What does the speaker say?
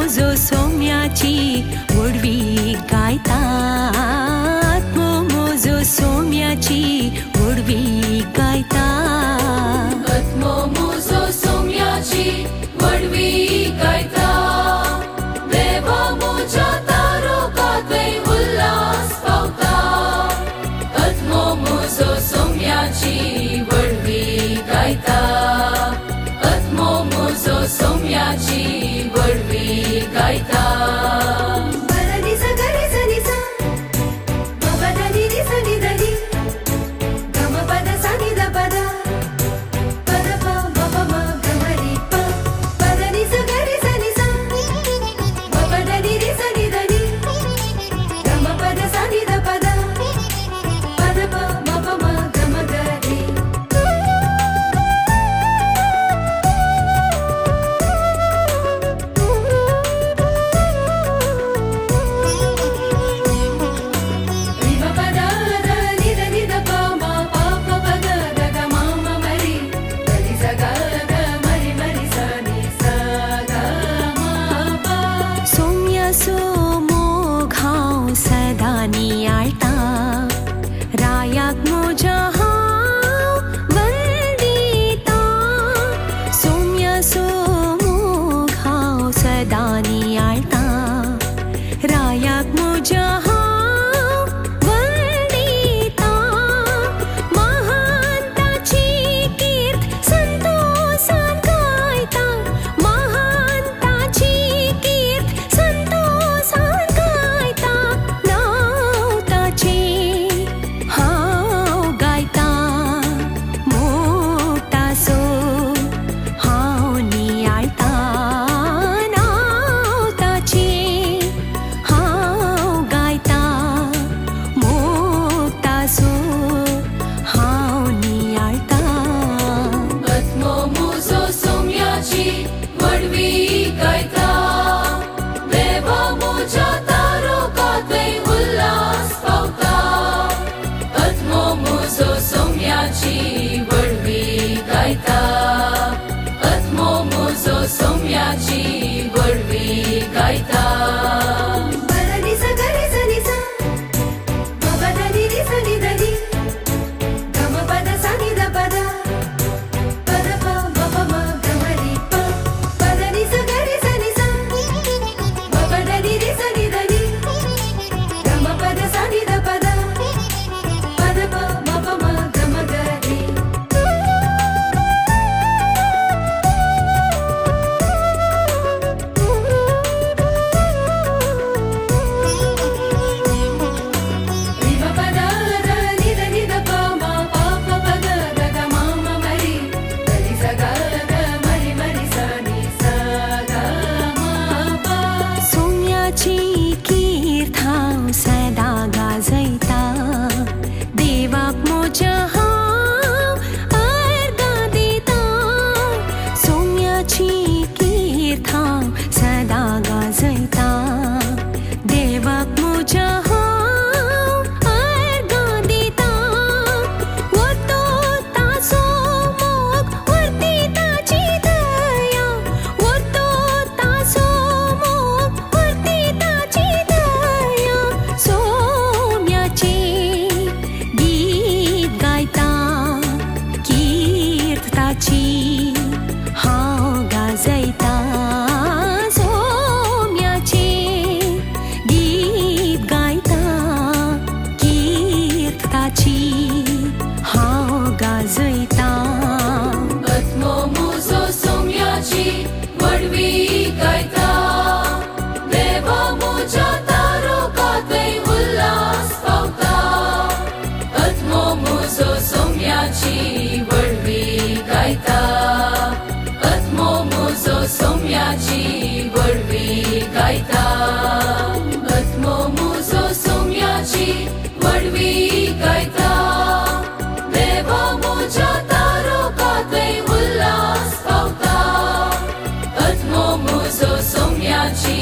मोमोजो सोम्याची वडवी गायतात. मोमोजो सोम्याची वडवी गायतात. मोमोजो सोम्याची वडवी गायतात. देवा मोच्या तारोकांतय उल्हास पावतात. मोमोजो सोम्याची वडवी गायतात. मोमोजो सोम्याची वडवी गायतात. रायाक मोजा हांव वंदिता. सोम्या सोमोग हांव सदां नियाळटा. रायाक मोजा हांव वंदिता. महांताची कीर्त संतोषान गायता. महांताची कीर्त संतोषान गायता. नांव ताचें मोमोजो सोम्याची वडवी गायतात. कीर्त हांव सदां गाजयता. देवाक मोज्या हांव अर्गां दिता. सोम्याची कीर्त हांव सदां गाजयता. देवाक मोज्या हांव अर्गां दिता. वतो ताचो मोग वर्ती ताची दया. वतो ताचो मोग वर्ती ताची दया. सोम्याचें गीत गायता. कीर्त ताची हांव गाजयता. सोम्याचें गीत गायता. कीर्त ताची हांव गाजयता. मोमोजो सोम्याची वडवी गायतात. देवा मोच्या तारोकांतय उल्हास पावतात. मोमोजो सोम्याची वडवी गायतात. मोमोजो सोम्याची वडवी गायतात. मोमोजो सोम्याची वडवी गायतात. देवा मोच्या तारोकांतय उल्हास पावतात. मोमोजो सोम्याची